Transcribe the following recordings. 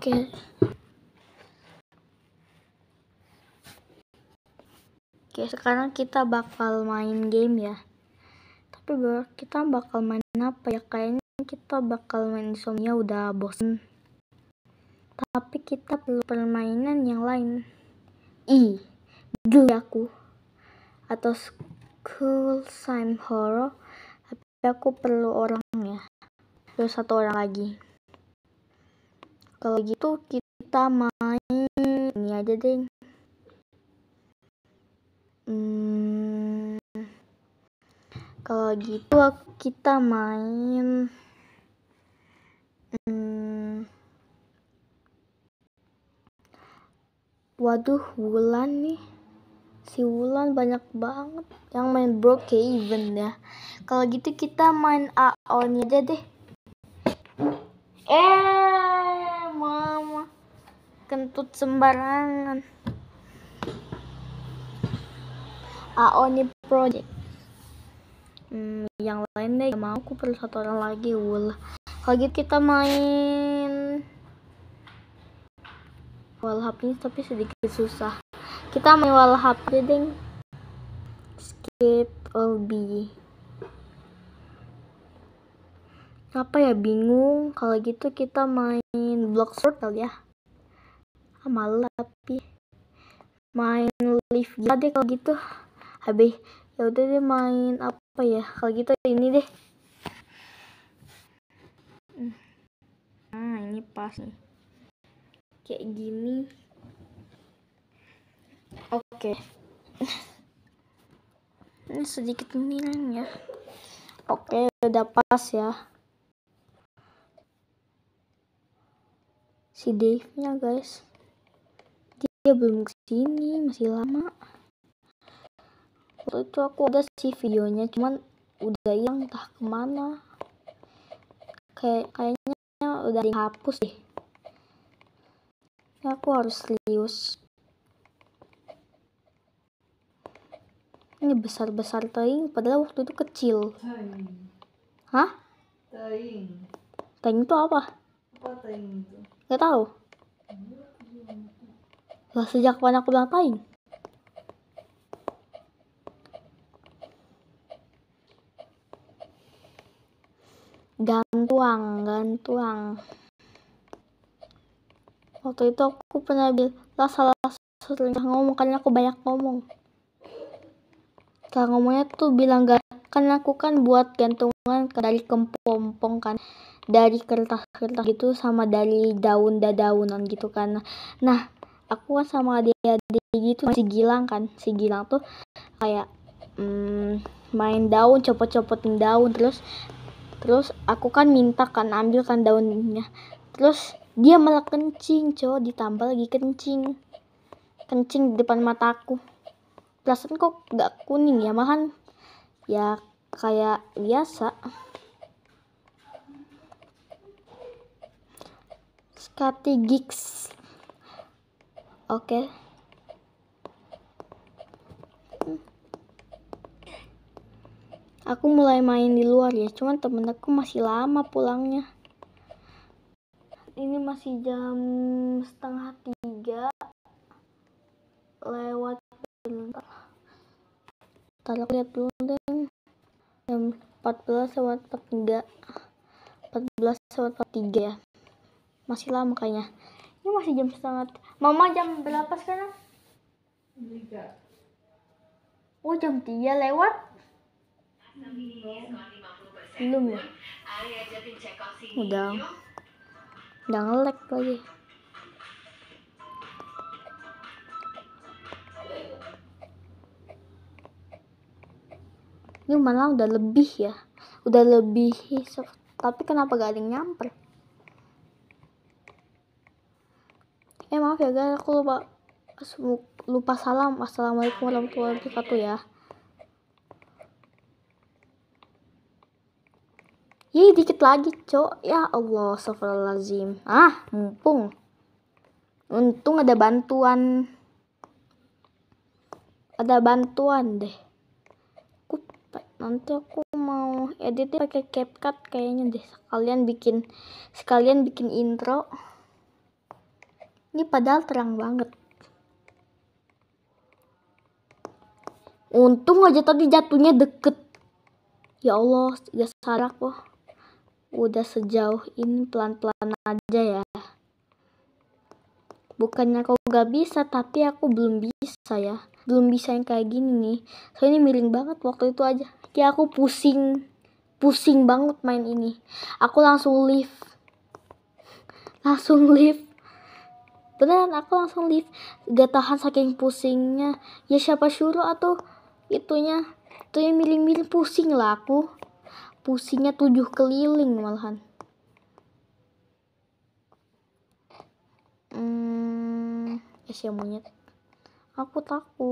Oke, sekarang kita bakal main game ya. Tapi kita bakal main apa ya? Kayaknya kita bakal main Insomnia, udah bosen. Tapi kita perlu permainan yang lain. Dulu aku atau School Time Horror. Tapi aku perlu orang ya. Perlu satu orang lagi. Kalau gitu kita main ini aja deh. Kalau gitu kita main waduh, Wulan nih. Si Wulan banyak banget yang main Brookhaven ya. Kalau gitu kita main AON aja deh. Mama kentut sembarangan. AON Project. Yang lain deh gak mau, aku perlu satu orang lagi. Kalau gitu kita main Wallhap ini, tapi sedikit susah. Kita main Wallhap deh. Skate Olby. Apa ya, bingung. Kalau gitu kita main Block Circle ya. Malah tapi main Live deh kalau gitu. Habis ya udah deh, main apa ya? Kalau gitu ini deh. Ini pas nih. Kayak gini. Oke. Ini sedikit miring ya. Oke, udah pas ya. Si Dave-nya guys, dia belum kesini, masih lama. Waktu itu aku udah sih videonya, cuman udah hilang entah kemana. Kayaknya udah dihapus deh. Ya, aku harus serius. Ini besar-besar teing, padahal waktu itu kecil. Hah? Teing itu apa? Apa teing itu? Gak tahu. Lah, sejak kapan aku bilang teing? Gantuang. Waktu itu aku pernah bilang salah sering ngomong, karena aku banyak ngomong. Cara ngomongnya tuh bilang gak, kan aku kan buat gantungan dari kepompong kan, dari kertas-kertas gitu, sama dari daunan gitu kan. Nah, aku kan sama adik-adik gitu, si Gilang tuh kayak main daun, copot-copotin daun, terus aku kan minta kan ambil kan daunnya, terus dia malah kencing, ditambah lagi kencing di depan mataku. Perasaan kok gak kuning ya, malahan ya kayak biasa. Scotty Geeks. Oke. Aku mulai main di luar ya, cuman temen aku masih lama pulangnya. Ini masih jam 2:30 lewat bentar. Ntar aku lihat dulu deh. Jam 14:43 ya. Masih lama kayaknya. Ini masih jam 2:30. Mama jam berapa sekarang? 3. Oh, jam 3 lewat? Belum ya? Udah nge-lag lagi. Ini malah udah lebih ya. Tapi kenapa gak ada yang nyamper? Maaf ya guys, aku lupa salam. Assalamualaikum warahmatullahi wabarakatuh ya. Dikit lagi, Cok. Ya Allah, astagfirullahaladzim. Mumpung. Untung ada bantuan. Deh. Nanti aku mau editnya pakai CapCut kayaknya deh. Sekalian bikin intro. Ini padahal terang banget. Untung aja tadi jatuhnya deket. Ya Allah, gak sadar aku. Udah sejauh ini, pelan-pelan aja ya. Bukannya kau gak bisa, tapi aku belum bisa ya. Belum bisa yang kayak gini nih. Soalnya miring banget waktu itu aja. Kayak aku pusing banget main ini. Aku langsung leave. Beneran aku langsung leave. Gak tahan saking pusingnya. Ya siapa suruh atau itunya miring-miring, pusing lah aku. Pusingnya 7 keliling malahan. Ya monyet. Aku takut.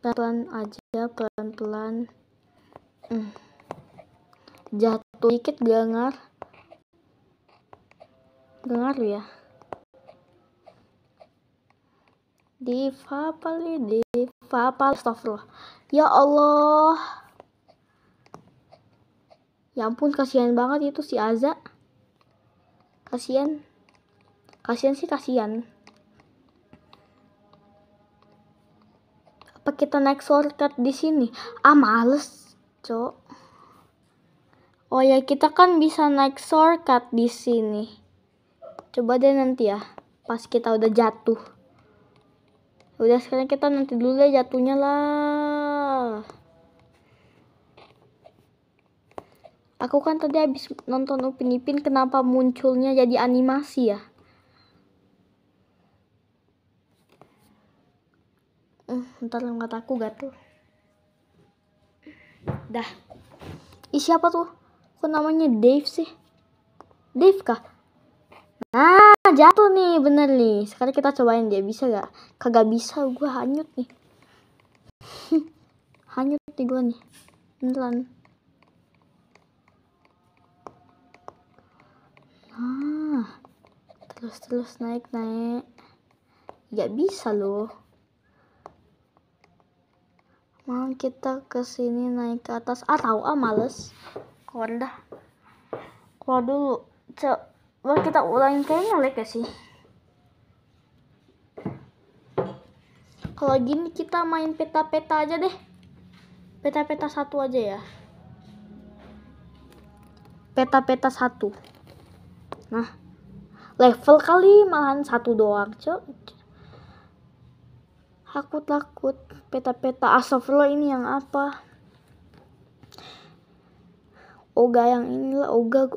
Pelan aja, pelan-pelan. Jatuh dikit gangar ya. Diva astagfirullah. Ya Allah. Ya ampun, kasihan banget itu si Aza. Kasihan. Apa kita naik shortcut di sini? Males, Cok. Oh ya, kita kan bisa naik shortcut di sini. Coba deh nanti ya, pas kita udah jatuh. Udah, sekarang kita nanti dulu deh jatuhnya lah. Aku kan tadi habis nonton Upin Ipin, kenapa munculnya jadi animasi ya? Ntar mataku gatel. Dah. Siapa tuh? Kok namanya Dave sih? Dave kah? Nah, jatuh nih, bener nih. Sekarang kita cobain dia, bisa gak? Kagak bisa, gue hanyut nih. Hanyut nih gue nih. Beneran. Terus naik. Gak bisa loh. Mau kita kesini naik ke atas. Males. Keluar dulu. Coba kita ulangin, kayaknya lag ya sih. Kalau gini kita main peta-peta aja deh. Peta-peta 1 aja ya. Peta-peta 1. Nah, level kali malahan 1 doang, Cok. Aku takut peta-peta. Astagfirullah, ini yang apa? Oga yang inilah. Oga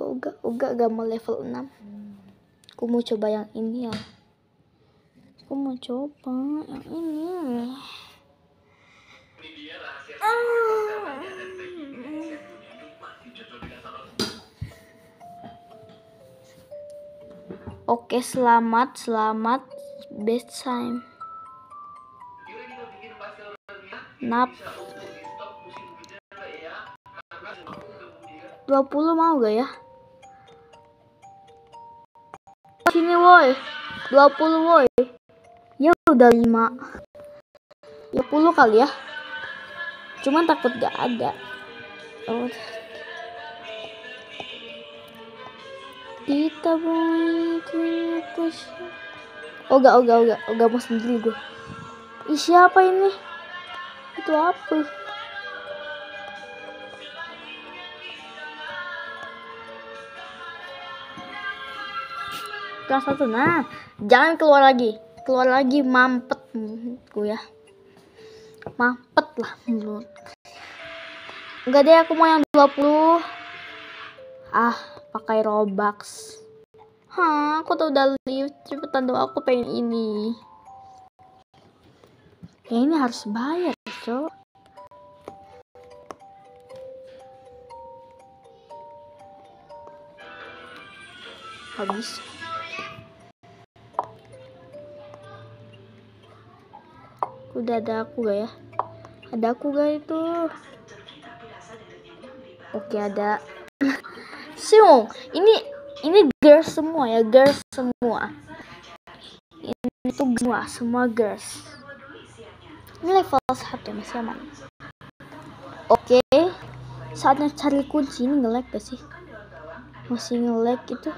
gak mau level 6. Aku mau coba yang ini ya. Yang ini. Oke, selamat best time. Nap 20 mau gak ya? Sini woi. 20 woi. Ya udah 5. 20 kali ya. Cuman takut gak ada. Kita push. Oga mau sendiri gue. Siapa ini? Itu apa? Kelas 1. Nah, jangan keluar lagi, mampet gue ya. Mampet lah menurut. Enggak deh, aku mau yang 20. Pakai Robux. Aku tuh udah live. Cepetan dong, aku pengen ini. Ya ini harus bayar, Cok. Habis. Udah ada aku gak ya? Ada aku gak itu? Oke, ada. Siung, ini girls semua ya, Ini tuh semua girls. Ini level 1 masih aman. Oke. saatnya cari kunci. Ini nge-lag gak sih? Masih nge-lag itu.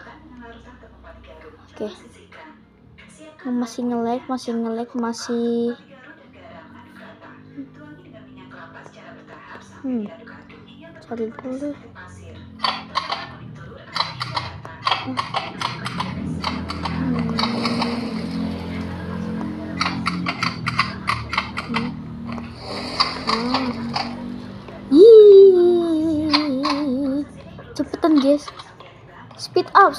Oke. Masih nge-lag, masih cari dulu. Cepetan guys, speed up.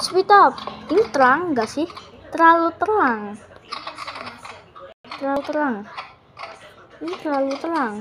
Ini terang gak sih? Terlalu terang. Ini terlalu terang.